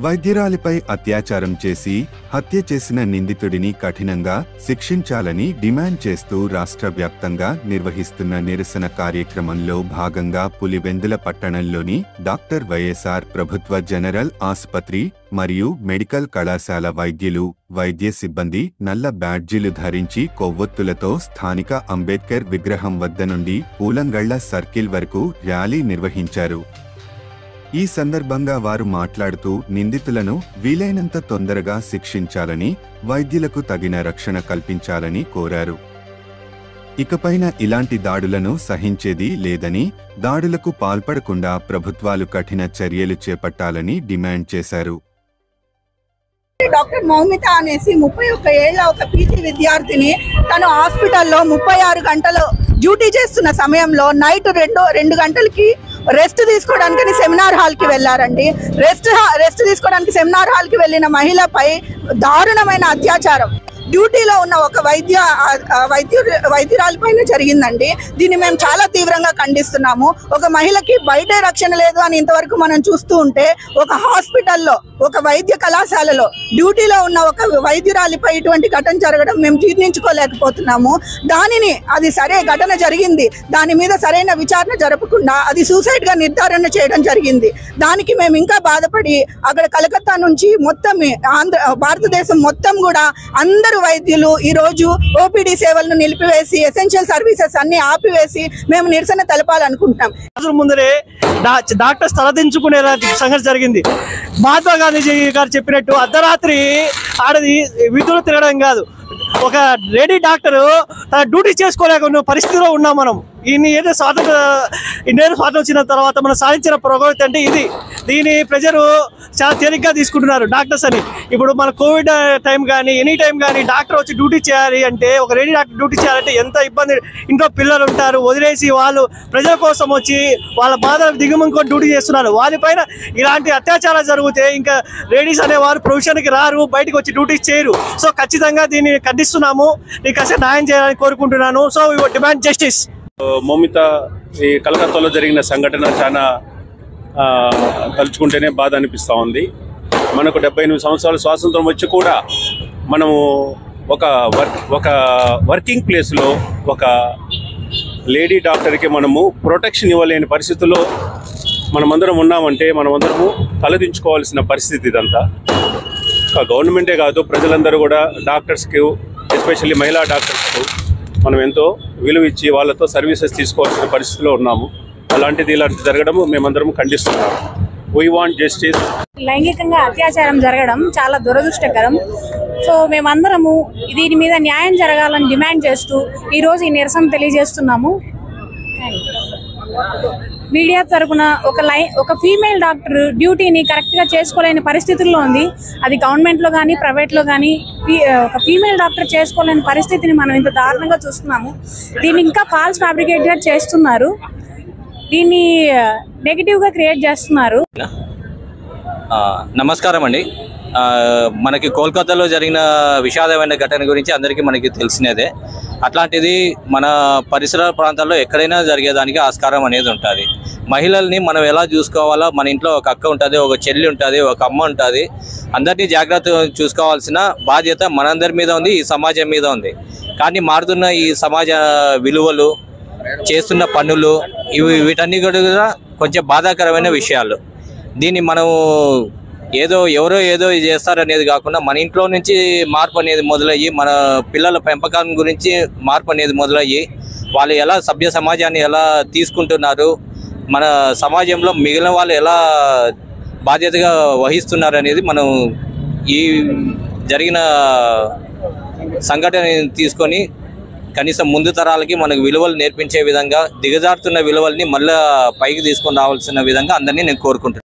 వైద్యురాలిపై అత్యాచారం చేసి హత్య చేసిన నిందితుడిని కఠినంగా శిక్షించాలని డిమాండ్ చేస్తూ రాష్ట్ర వ్యాప్తంగా నిర్వహిస్తున్న నిరసన కార్యక్రమంలో భాగంగా పులివెందుల పట్టణంలోని డాక్టర్ వైఎస్ఆర్ ప్రభుత్వ జనరల్ ఆసుపత్రి మరియు మెడికల్ కళాశాల వైద్యులు, వైద్య సిబ్బంది నల్ల బ్యాడ్జీలు ధరించి కొవ్వొత్తులతో స్థానిక అంబేద్కర్ విగ్రహం వద్ద నుండి పూలంగళ్ల సర్కిల్ వరకు ర్యాలీ నిర్వహించారు. ఈ సందర్భంగా వారు మాట్లాడుతూ నిందితులను వీలైనంత తొందరగా శిక్షించాలని, వైద్యులకు తగిన రక్షణ కల్పించాలని కోరారు. ఇకపైన ఇలాంటి దాడులను సహించేది లేదని, దాడులకు పాల్పడకుండా ప్రభుత్వాలు కఠిన చర్యలు చేపట్టాలని డిమాండ్ చేశారు. డాక్టర్ మౌమిత అనేసి 31 ఏళ్ల ఒక పీజీ విద్యార్థిని తను హాస్పిటల్లో 36 గంటలు డ్యూటీ చేస్తున్న సమయంలో నైట్ 2 గంటలకి రెస్ట్ తీసుకోవడానికి సెమినార్ హాల్కి వెళ్ళారండి. రెస్ట్ తీసుకోవడానికి సెమినార్ హాల్కి వెళ్ళిన మహిళపై దారుణమైన అత్యాచారం డ్యూటీలో ఉన్న ఒక వైద్యురాలిపైన జరిగిందండి. దీన్ని మేము చాలా తీవ్రంగా ఖండిస్తున్నాము. ఒక మహిళకి బయటే రక్షణ లేదు అని ఇంతవరకు మనం చూస్తూ ఉంటే, ఒక హాస్పిటల్లో, ఒక వైద్య కళాశాలలో డ్యూటీలో ఉన్న ఒక వైద్యురాలిపై ఇటువంటి ఘటన జరగడం మేము జీర్ణించుకోలేకపోతున్నాము. దానిని అది సరే ఘటన జరిగింది, దాని మీద సరైన విచారణ జరపకుండా అది సూసైడ్ గా నిర్ధారణ చేయడం జరిగింది. దానికి మేము ఇంకా బాధపడి అక్కడ కలకత్తా నుంచి మొత్తం భారతదేశం మొత్తం కూడా అందరూ వైద్యులు ఈ రోజు ఓపీడీ సేవలను నిలిపివేసి ఎసెన్షియల్ సర్వీసెస్ అన్ని ఆపివేసి మేము నిరసన తెలపాలనుకుంటున్నాం. ముందరే డాక్టర్స్ తలదించుకునే సంఘటన జరిగింది. మహాత్మా గాంధీ గారు చెప్పినట్టు అర్ధరాత్రి ఆడది విధులు తిరగడం కాదు, ఒక లేడీ డాక్టర్ తన డ్యూటీ చేసుకోలేకున్న పరిస్థితిలో ఉన్నాం మనం. ఇండియా స్వాతంత్రం వచ్చిన తర్వాత మనం సాధించిన పురోగతి అంటే ఇది. దీన్ని ప్రజలు చాలా తేలిగ్గా తీసుకుంటున్నారు డాక్టర్స్ అని. ఇప్పుడు మన కోవిడ్ టైం కానీ ఎనీ టైం కానీ డాక్టర్ వచ్చి డ్యూటీ చేయాలి అంటే, ఒక లేడీ డాక్టర్ డ్యూటీ చేయాలంటే ఎంత ఇబ్బంది. ఇంట్లో పిల్లలు ఉంటారు, వదిలేసి వాళ్ళు ప్రజల కోసం వచ్చి వాళ్ళ బాధలు దిగుముకొని డ్యూటీ చేస్తున్నారు. వాళ్ళపైన ఇలాంటి అత్యాచారాలు జరిగితే ఇంకా లేడీస్ అనేవారు ప్రొఫెషన్కి రారు, బయటకు వచ్చి డ్యూటీ చేయరు. సో ఖచ్చితంగా దీన్ని ఖండిస్తున్నాము. నీకు కాస్త న్యాయం చేయాలని కోరుకుంటున్నాను. So demand justice. మౌమిత ఈ కలకత్తాలో జరిగిన సంఘటన చాలా తలుచుకుంటేనే బాధ అనిపిస్తూ ఉంది. మనకు 78 సంవత్సరాలు స్వాతంత్రం వచ్చి కూడా మనము ఒక వర్కింగ్ ప్లేస్లో ఒక లేడీ డాక్టర్కి మనము ప్రొటెక్షన్ ఇవ్వలేని పరిస్థితుల్లో మనమందరం ఉన్నామంటే మనమందరము తలదించుకోవాల్సిన పరిస్థితి ఇదంతా. గవర్నమెంటే కాదు, ప్రజలందరూ కూడా డాక్టర్స్కి, ఎస్పెషల్లీ మహిళా డాక్టర్స్కు మనం ఎంతో విలువ ఇచ్చి వాళ్ళతో సర్వీసెస్ తీసుకోవాల్సిన పరిస్థితిలో ఉన్నాము. ఇలాంటిది జరగడము మేమందరం ఖండిస్తున్నాము. We want justice. లైంగికంగా అత్యాచారం జరగడం చాలా దురదృష్టకరం. సో మేమందరము దీని మీద న్యాయం జరగాలని డిమాండ్ చేస్తూ ఈరోజు ఈ నిరసన తెలియజేస్తున్నాము. మీడియా తరపున ఒక ఫీమేల్ డాక్టర్ డ్యూటీని కరెక్ట్గా చేసుకోలేని పరిస్థితుల్లో ఉంది. అది గవర్నమెంట్లో కానీ ప్రైవేట్లో కానీ ఒక ఫీమేల్ డాక్టర్ చేసుకోలేని పరిస్థితిని మనం ఇంత దారుణంగా చూస్తున్నాము. దీన్ని ఇంకా ఫాల్స్ ఫ్యాబ్రికేట్గా చేస్తున్నారు, దీన్ని నెగిటివ్గా క్రియేట్ చేస్తున్నారు. నమస్కారం అండి. మనకి కోల్కతాలో జరిగిన విషాదమైన ఘటన గురించి అందరికీ మనకి తెలిసినదే. అట్లాంటిది మన పరిసర ప్రాంతాల్లో ఎక్కడైనా జరిగేదానికి ఆస్కారం అనేది ఉంటుంది. మహిళల్ని మనం ఎలా చూసుకోవాలో, మన ఇంట్లో ఒక అక్క ఉంటుంది, ఒక చెల్లి ఉంటుంది, ఒక అమ్మ ఉంటుంది. అందరినీ జాగ్రత్తగా చూసుకోవాల్సిన బాధ్యత మనందరి మీద ఉంది, ఈ సమాజం మీద ఉంది. కానీ మారుతున్న ఈ సమాజ విలువలు, చేస్తున్న పనులు, వీటన్ని కూడా కొంచెం బాధాకరమైన విషయాలు. దీన్ని మనం ఎవరో ఏదో చేస్తారనేది కాకుండా మన ఇంట్లో నుంచి మార్పు అనేది మొదలయ్యి, మన పిల్లల పెంపకం గురించి మార్పు అనేది మొదలయ్యి, వాళ్ళు ఎలా సభ్య సమాజాన్ని ఎలా తీసుకుంటున్నారు, మన సమాజంలో మిగిలిన వాళ్ళు ఎలా బాధ్యతగా వహిస్తున్నారు అనేది మనం ఈ జరిగిన సంఘటన తీసుకొని కనీసం ముందు తరాలకి మనకు విలువలు నేర్పించే విధంగా, దిగజారుతున్న విలువల్ని మళ్ళీ పైకి తీసుకొని రావాల్సిన విధంగా అందరినీ నేను కోరుకుంటున్నాను.